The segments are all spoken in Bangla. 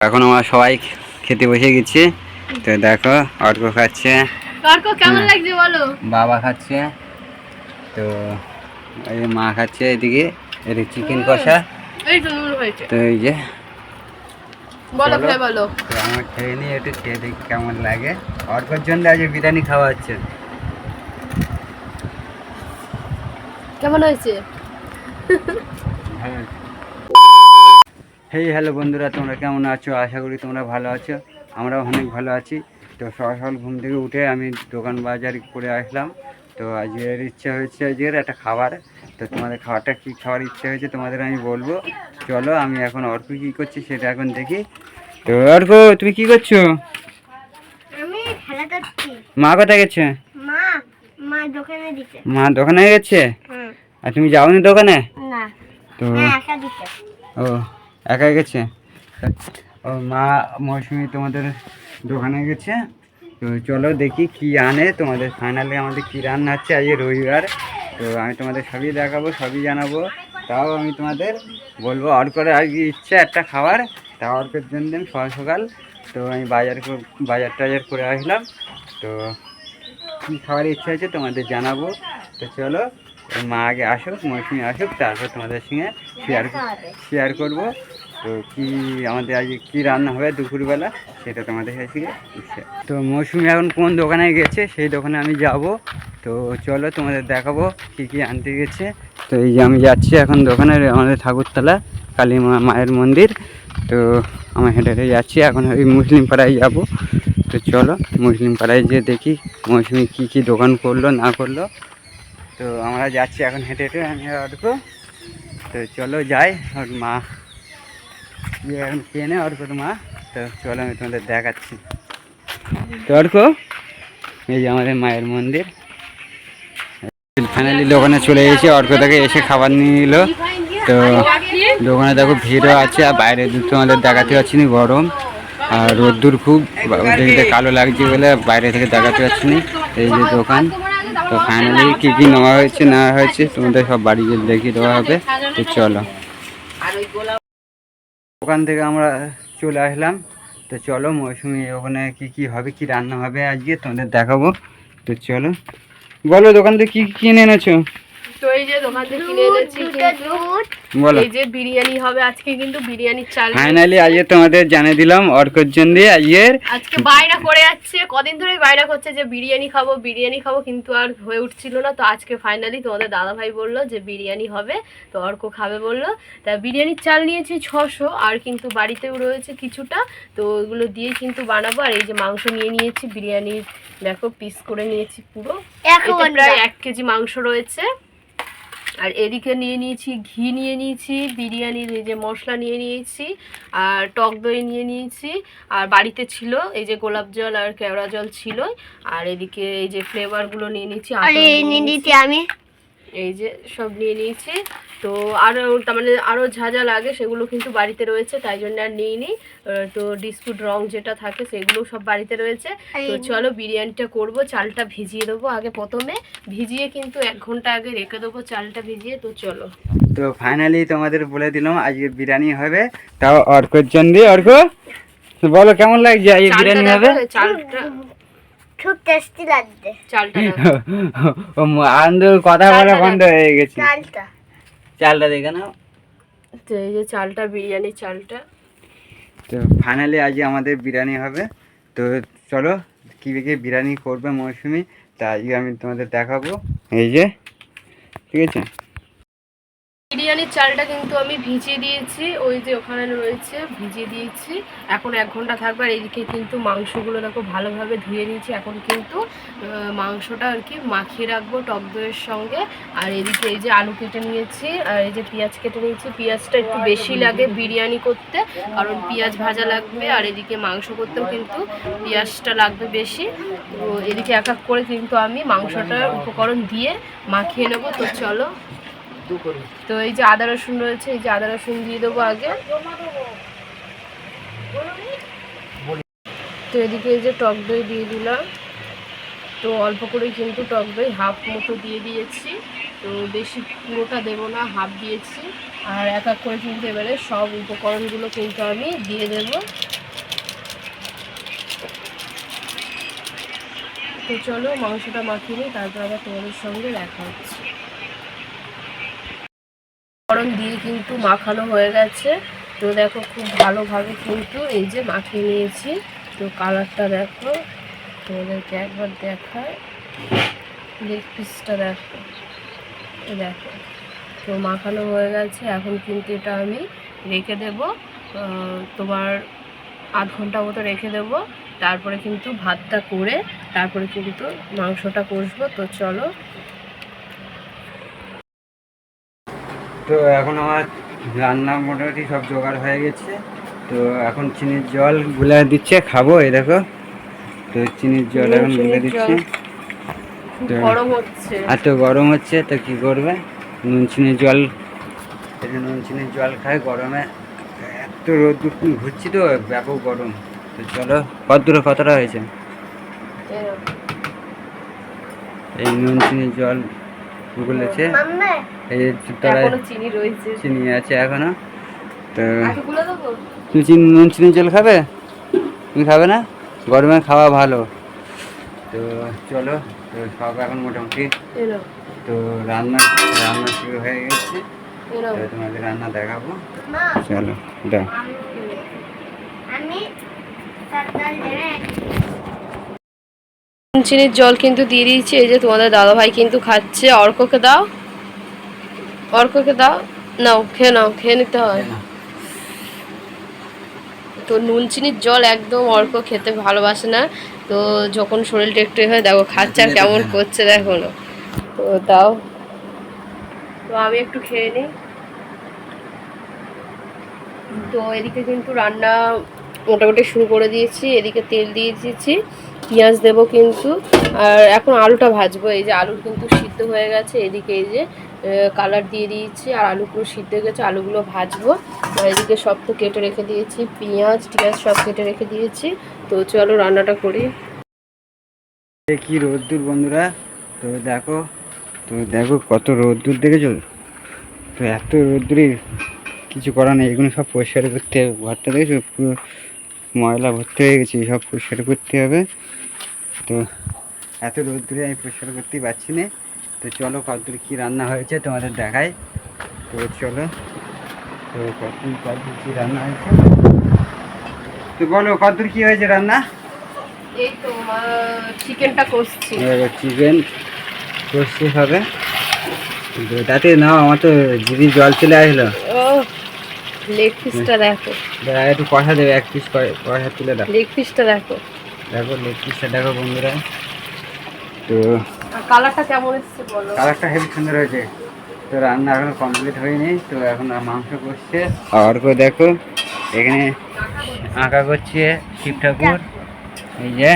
এখন আমরা সবাই খেতে বসে গেছি। তো দেখো অর্ক খাচ্ছে, কেমন লাগছে বলো। বাবা খাচ্ছে, তো এই মা খাচ্ছে, এদিকে এদিকে চিকেন কষা। তো এই যে বলো খেয়ে বলো। তো আমার খেয়ে নিই, একটু খেয়ে দেখি কেমন লাগে। অর্কর জন্য আজ বিরিয়ানি খাওয়া হচ্ছে। কেমন হয়েছে? হেই হ্যালো বন্ধুরা, তোমরা কেমন আছো? আশা করি তোমরা ভালো আছো, আমরাও অনেক ভালো আছি। তো সকাল সকাল ঘুম থেকে উঠে আমি দোকান বাজার করে আসলাম। তো আজকের ইচ্ছা হয়েছে আজকের একটা খাবার। তো তোমাদের খাবারটা কী খাওয়ার ইচ্ছা হয়েছে তোমাদের আমি বলবো। চলো, আমি এখন অর্ক কী করছি সেটা এখন দেখি। তো অর্ক, তুমি কি করছো? আমি খেলা করছি। মা কোথায় গেছে? মা দোকানে দিতে। মা দোকানে গেছে? হুম। আর তুমি যাওনি দোকানে? না। তো একা দিতে। ও একা গেছে। ও মা মৌসুমি তোমাদের দোকানে গেছে। তো চলো দেখি কি আনে তোমাদের। ফাইনালি আমাদের কী রান্না হচ্ছে আজ রবিবার। তো আমি তোমাদের সবই দেখাবো, সবই জানাবো। তাও আমি তোমাদের বলবো অর্কর আজকে ইচ্ছা একটা খাবার, তা অর্কের জন্য আমি সকাল সকাল তো আমি বাজার টাজার করে আসলাম। তো কী খাওয়ার ইচ্ছা আছে তোমাদের জানাবো। তো চলো, মা আগে আসুক, মৌসুমি আসুক, তারপর তোমাদের সঙ্গে শেয়ার করবো। তো কী আমাদের আজকে কী রান্না হবে দুপুরবেলা সেটা তোমাদের কাছে ইচ্ছে। তো মৌসুমি এখন কোন দোকানে গেছে সেই দোকানে আমি যাব। তো চলো তোমাদের দেখাবো কী কী আনতে গেছে। তো এই যে আমি যাচ্ছি এখন দোকানে, আমাদের ঠাকুরতলা কালী মায়ের মন্দির। তো আমার হেঁটে হেঁটে যাচ্ছি এখন, ওই মুসলিম পাড়ায় যাব। তো চলো মুসলিম পাড়ায় যেয়ে দেখি মৌসুমি কী কী দোকান করলো না করলো। তো আমরা যাচ্ছি এখন হেঁটে হেঁটে, আমি অর্ক। তো চলো যাই, ওর মা এখন খেয়ে নে অর্কর মা। তো চলো আমি তোমাদের দেখাচ্ছি। তো অর্ক, এই যে আমাদের মায়ের মন্দির। ফাইনালি দোকানে চলে এসেছি, অর্ক থেকে এসে খাবার নিয়ে নিল। তো দোকানে দেখো ভিড়ও আছে, আর বাইরে তোমাদের দেখাতে পারছি না, গরম আর রোদ্দুর খুব, দেখতে কালো লাগছে বলে বাইরে থেকে দেখাতে পারছি না। এই যে দোকান। তো ফাইনালি কী কী নেওয়া হয়েছে না হয়েছে তোমাদের সব বাড়ি গিয়ে দেখিয়ে দেওয়া হবে। তো চলো, দোকান থেকে আমরা চলে আসলাম। তো চলো মৌসুমি ওখানে কী কী হবে, কী রান্না হবে আজকে তোমাদের দেখাবো। তো চলো বলো, দোকান থেকে কী কী কিনে এনেছো? তো এই যে দোকান থেকে কিনে এনেছি কিন্তু বলো। এই যে বিরিয়ানি হবে আজকে, কিন্তু বিরিয়ানির চাল ফাইনালি আজকে তোমাদের জানিয়ে দিলাম অর্কর জন্য আজকে বাইরা করে যাচ্ছে, কদিন ধরেই বাইরা করছে যে বিরিয়ানি খাবো বিরিয়ানি খাবো, কিন্তু আর হয়ে উঠছিল না। তো আজকে ফাইনালি তোমাদের দাদা ভাই বললো যে বিরিয়ানি হবে, তো অর্ক খাবে বললো। তা বিরিয়ানির চাল নিয়েছি 600, আর কিন্তু বাড়িতেও রয়েছে কিছুটা, তো ওইগুলো দিয়ে কিন্তু বানাবো। আর এই যে মাংস নিয়ে নিয়েছি বিরিয়ানির, দেখো পিস করে নিয়েছি পুরো, প্রায় 1 কেজি মাংস রয়েছে। আর এদিকে নিয়ে নিয়েছি ঘি, নিয়ে নিয়েছি বিরিয়ানির এই যে মশলা নিয়ে নিয়েছি, আর টক দই নিয়ে নিয়েছি, আর বাড়িতে ছিল এই যে গোলাপ জল আর কেওড়া জল ছিল। আর এদিকে এই যে ফ্লেভারগুলো নিয়ে নিয়েছি, আমি এই যে সব নিয়ে নিয়েছি। তো আরও তার মানে আরও যা যা লাগে সেগুলো কিন্তু বাড়িতে রয়েছে, তাই জন্য আর নিইনি। তো বিস্কুট রং যেটা থাকে সেগুলো সব বাড়িতে রয়েছে। তো চলো বিরিয়ানিটা করব। চালটা ভিজিয়ে দেবো আগে, প্রথমে ভিজিয়ে কিন্তু 1 ঘন্টা আগে রেখে দেবো চালটা ভিজিয়ে। তো চলো, তো ফাইনালি তোমাদের বলে দিলাম আজকে বিরিয়ানি হবে, তাও অর্কর জন্য। অর্ক বলো কেমন লাগছে আজকে বিরিয়ানি হবে? চালটা খুব টেস্টি লাগছে। চালটা আনন্দ কথা বলা বন্ধ হয়ে গেছে। চালটা দেখে নাও। তো এই যে চালটা, বিরিয়ানির চালটা। তো ফাইনালি আজকে আমাদের বিরিয়ানি হবে। তো চলো কীভাবে বিরিয়ানি করবে মৌসুমি, তা আজকে আমি তোমাদের দেখাবো। এই যে ঠিক আছে, বিরিয়ানির চালটা কিন্তু আমি ভিজিয়ে দিয়েছি, ওই যে ওখানে রয়েছে ভিজিয়ে দিয়েছি। এখন 1 ঘন্টা থাকবে। আর এদিকে কিন্তু মাংসগুলো দেখো ভালোভাবে ধুয়ে নিয়েছি। এখন কিন্তু মাংসটা আর কি মাখিয়ে রাখবো টক দইয়ের সঙ্গে। আর এদিকে এই যে আলু কেটে নিয়েছি, আর এই যে পেঁয়াজ কেটে নিয়েছি। পেঁয়াজটা একটু বেশি লাগে বিরিয়ানি করতে, কারণ পেঁয়াজ ভাজা লাগবে। আর এদিকে মাংস করতেও কিন্তু পেঁয়াজটা লাগবে বেশি। তো এদিকে এক এক করে কিন্তু আমি মাংসটার উপকরণ দিয়ে মাখিয়ে নেবো। তো চলো, তো এই যে আদা রসুন রয়েছে, এই যে আদা রসুন দিয়ে দেবো আগে। তো এদিকে এই যে টক দই দিয়ে দিলাম। তো অল্প করেই কিন্তু টক দই হাফ মতো দিয়ে দিয়েছি, তো বেশি পুরোটা দেবো না, হাফ দিয়েছি। আর এক এক করে কিন্তু এবারে সব উপকরণগুলো কিন্তু আমি দিয়ে দেব। তো চলো মাংসটা মাখিয়ে নিই, তারপর আবার তোমাদের সঙ্গে দেখা হচ্ছে। উপকরণ দিয়ে কিন্তু মাখানো হয়ে গেছে। তো দেখো খুব ভালোভাবে কিন্তু এই যে মাখিয়ে নিয়েছি। তো কালারটা দেখো, তোমাদেরকে একবার দেখায়, লেগ পিসটা দেখো, দেখো। তো মাখানো হয়ে গেছে, এখন কিন্তু এটা আমি রেখে দেব, তোমার আধ ঘন্টা মতো রেখে দেব। তারপরে কিন্তু ভাতটা করে তারপরে কিন্তু মাংসটা কষবো। তো চলো। তো এখন আমার রান্না মোটামুটি সব জোগাড় হয়ে গেছে। তো এখন চিনির জল গুলে দিচ্ছে, খাবো। এই দেখো, তো চিনির জল এখন গুলে দিচ্ছে। খুব তো গরম হচ্ছে, এত গরম হচ্ছে, তো কি করবে, নুন চিনির জল, এই যে নুন চিনির জল খায় গরমে। এত রোদ্দুর ঘুরছি তো, ব্যাপক গরম। তো চলো, কতটা হয়েছে এই নুন চিনির জল গুলেছে। মাম্মা এই যে তলায় এখনো চিনি রয়েছে। চিনি আছে এখনো। তো আলুগুলো দেবো? তুমি নুন চিনির জল খাবে? তুমি খাবে না? গরমে খাওয়া ভালো। তো চলো, তো সব এখন মোটামুটি এনো তো রান্না রান্না শুরু হয়ে গেছে। এনো তো তোমাদের রান্না দেখাবো। মা চলো, দাও। আমি তাড়াতাড়ি দেবে। চিনির জল কিন্তু দিয়ে দিয়েছি। এই যে তোমাদের দাদাভাই কিন্তু খাচ্ছে। অর্ককে দাও, অর্ককে দাও, নাও খেয়ে নাও, খেয়ে নিতে হয়। তো নুন চিনির জল একদম অর্ক খেতে ভালোবাসে না। তো যখন শরীরটা একটু হয় দেখো খাচ্ছে আর কেমন করছে দেখো না। তো দাও, তো আমি একটু খেয়ে নিই। তো এদিকে কিন্তু রান্না মোটামুটি শুরু করে দিয়েছি। এদিকে তেল দিয়ে দিয়েছি, পেঁয়াজ দেবো কিন্তু। আর এখন আলুটা ভাজবো। এই যে আলু কিন্তু সিদ্ধ হয়ে গেছে। এদিকে এই যে কালার দিয়ে দিয়েছি, আর আলু পুরো সিদ্ধ হয়ে গেছে। আলুগুলো ভাজবো। আর এদিকে সব তো কেটে রেখে দিয়েছি, পেঁয়াজ টিয়াজ সব কেটে রেখে দিয়েছি। তো চলো রান্নাটা করি। কি রোদ্দুর বন্ধুরা, তো দেখো, তো দেখো কত রোদ্দুর দেখেছো। তো এত রোদ্দুরে কিছু করার নেই, এগুলো সব পরিষ্কার করতে হবে। ঘরটা দেখেছো পুরো ময়লা ভর্তি হয়ে গেছে, সব পরিষ্কার করতে হবে। তো এত রোদ্দুরে আমি পরিষ্কার করতেই পারছি না। তো চলো, কতদূর কী রান্না হয়েছে তোমাদের দেখাই। তো চলো, তো কতদূর কী রান্না হয়েছে, তো বলো কতদূর কী হয়েছে রান্না। এই তো চিকেনটা কষছি। চিকেন কষতে হবে। তো তাতে নাও, আমার তো দিদি জল চলে আসলো। ও লেগ পিসটা দেখো, একটু কষা দেবে, এক পিস কষা তুলে দাও। লেগ পিসটা দেখো, দেখো লেগ পিসটা দেখো বন্ধুরা। তো কালারটা কেমন এসছে বলো। কালারটা হেবি সুন্দর হয়েছে। তো রান্না এখনো কমপ্লিট হয়নি, তো এখন মাংস করছে। আর দেখো এখানে আঁকা করছে শিব ঠাকুর। এই যে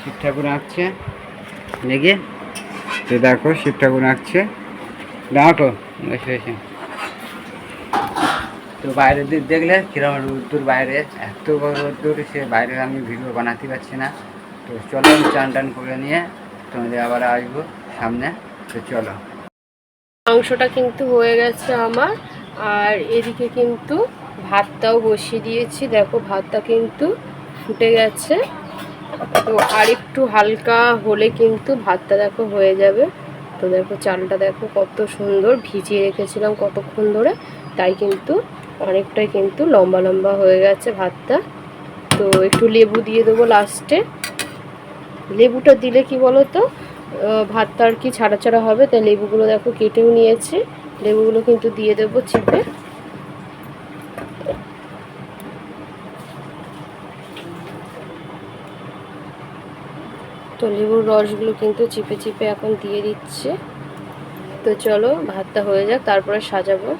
শিব ঠাকুর আঁকছে দেখি। তো দেখো শিব ঠাকুর আঁকছে, দেখো বসে বসে। তো বাইরের দিক দেখলে কিরম রোদ্দুর, বাইরে এত বড় রোদ্দুর, সে বাইরে আমি ভিডিও বানাতে পারছি না। তো চলো, আমি চান টান করে নিয়ে তোমাদের আবার আসবো সামনে। তো চলো, মাংসটা কিন্তু হয়ে গেছে আমার। আর এদিকে কিন্তু ভাতটাও বসিয়ে দিয়েছি। দেখো ভাতটা কিন্তু ফুটে গেছে। তো আর একটু হালকা হলে কিন্তু ভাতটা দেখো হয়ে যাবে। তো দেখো চালটা দেখো কত সুন্দর ভিজিয়ে রেখেছিলাম কতক্ষণ ধরে, তাই কিন্তু অনেকটাই কিন্তু লম্বা লম্বা হয়ে গেছে ভাতটা। তো একটু লেবু দিয়ে দেবো লাস্টে। লেবুটা দিলে কি বলো তো, ভাতটা আর কি ছাড়া ছাড়া হবে। তাই লেবুগুলো দেখো কেটেও নিয়েছি, লেবুগুলো কিন্তু দিয়ে দেবো চিপে। তো লেবুর রসগুলো কিন্তু চিপে চিপে এখন দিয়ে দিচ্ছে। তো চলো ভাতটা হয়ে যাক, তারপরে সাজাবো।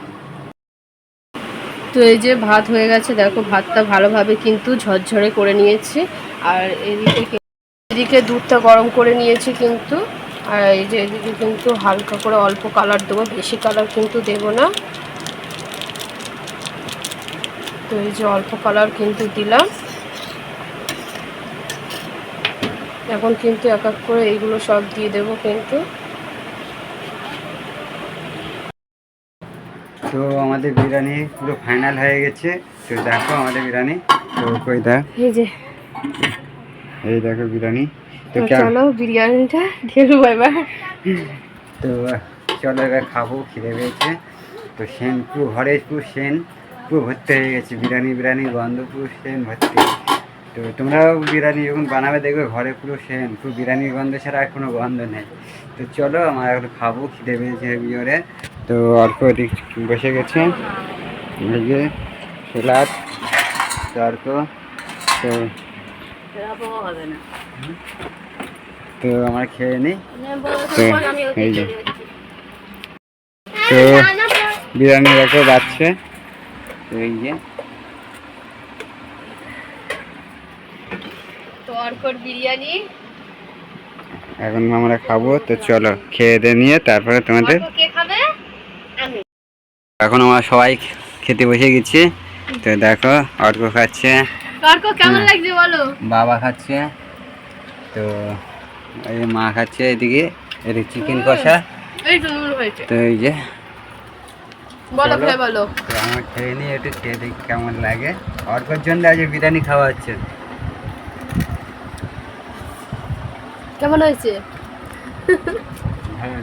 তো এই যে ভাত হয়ে গেছে, দেখো ভাতটা ভালোভাবে কিন্তু ঝরঝরে করে নিয়েছি। আর এদিকে দুধটা গরম করে নিয়েছি কিন্তু। আর এই যে এদিকে কিন্তু হালকা করে অল্প কালার দেবো, বেশি কালার কিন্তু দেব না। তো এই যে অল্প কালার কিন্তু দিলাম। এখন কিন্তু এক এক করে এইগুলো সব দিয়ে দেবো কিন্তু। তো আমাদের বিরিয়ানি পুরো ফাইনাল হয়ে গেছে। তো দেখো আমাদের বিরিয়ানি, তো কই দেখ, এই যে এই দেখো বিরিয়ানি। তো তো চলো বিরিয়ানিটা ঢেলবো এবার। তো চলো এবার খাবো, খিদে পেয়েছে। তো সেন পুরো ঘরে পুরো সেন পুরো ভর্তি হয়ে গেছে, বিরিয়ানি গন্ধ পুরো সেন ভর্তি। তো তোমরাও বিরিয়ানি যখন বানাবে দেখবে ঘরে পুরো সেন, পুরো বিরিয়ানির গন্ধ ছাড়া আর কোনো গন্ধ নেই। তো চলো আমরা এখন খাবো, খিদে পেয়েছে বিয়রে। তো অল্প দিক বসে গেছে, এই যে সেলাদ তর্ক। তো হবে না, তো আমরা খেয়ে নিই। তো এই যে তো বিরিয়ানি দেখো বাচ্চে, তো এই যে তো অর্কর বিরিয়ানি এখন আমরা খাবো। তো চলো খেয়ে দিয়ে নিয়ে তারপরে তোমাদের। অর্ক কে খাবে? আমি। এখন আমরা সবাই খেতে বসে গেছি। তো দেখো অর্ক খাচ্ছে, অর্ক কেমন লাগছে বলো? বাবা খাচ্ছে, তো এই যে মা খাচ্ছে, এদিকে এদিকে চিকেন কষা। এই তো নুন হয়েছে, তো এই যে বলো চলো। খেয়ে বলো। তো আমরা খেয়ে নিই, একটু খেয়ে দেখি কেমন লাগে। অর্কর জন্য আজ বিরিয়ানি খাওয়া হচ্ছে। কেমন হয়েছে? ভালো।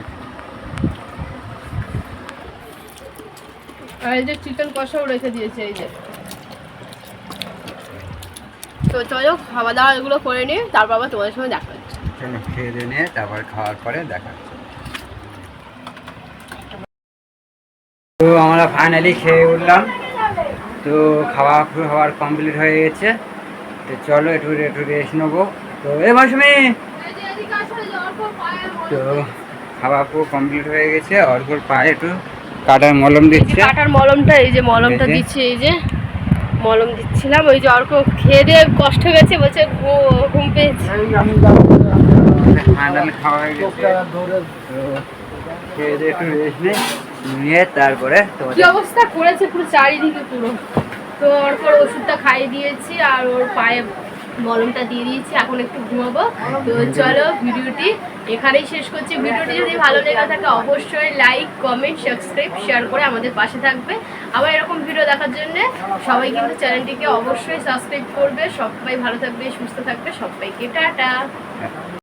আর এই যে চিকেন কষাও রেখে দিয়েছে এই যে। তো চলো খাওয়া দাওয়া এগুলো করে নিই, তারপর আবার তোমাদের সঙ্গে দেখা হচ্ছে। চলো খেয়ে দিয়ে নিয়ে তারপর খাওয়ার পরে দেখা হচ্ছে। তো আমরা ফাইনালি খেয়ে উঠলাম। তো খাওয়া খাওয়ার কমপ্লিট হয়ে গেছে। তো চলো একটু রেস্ট নেবো। তো এ মৌসুমি, তো খাওয়া পুরো কমপ্লিট হয়ে গেছে। অর্ঘর পায়ে একটু কাটার মলম দিচ্ছে। কাটার মলমটা এই যে মলমটা এই যে। দিচ্ছে, এই যে মলম দিচ্ছিলাম। ওই যে অর্ক খেয়ে দিয়ে কষ্ট হয়েছে, বলছে ঘুম পেয়েছে। ফাইনালি খাওয়া হয়ে গেছে। তো খেয়ে দিয়ে একটু রেস্ট নিয়ে তারপরে কি অবস্থা করেছে পুরো চারিদিকে পুরো। তো অর্কর ওষুধটা খাইয়ে দিয়েছি আর ওর পায়ে মলমটা দিয়ে দিয়েছি, এখন একটু ঘুমাবো। তো চলো ভিডিওটি এখানেই শেষ করছি। ভিডিওটি যদি ভালো লেগে থাকে অবশ্যই লাইক কমেন্ট সাবস্ক্রাইব শেয়ার করে আমাদের পাশে থাকবে। আবার এরকম ভিডিও দেখার জন্য সবাই কিন্তু চ্যানেলটিকে অবশ্যই সাবস্ক্রাইব করবে। সবাই ভালো থাকবে, সুস্থ থাকবে, সবাইকে টাটা।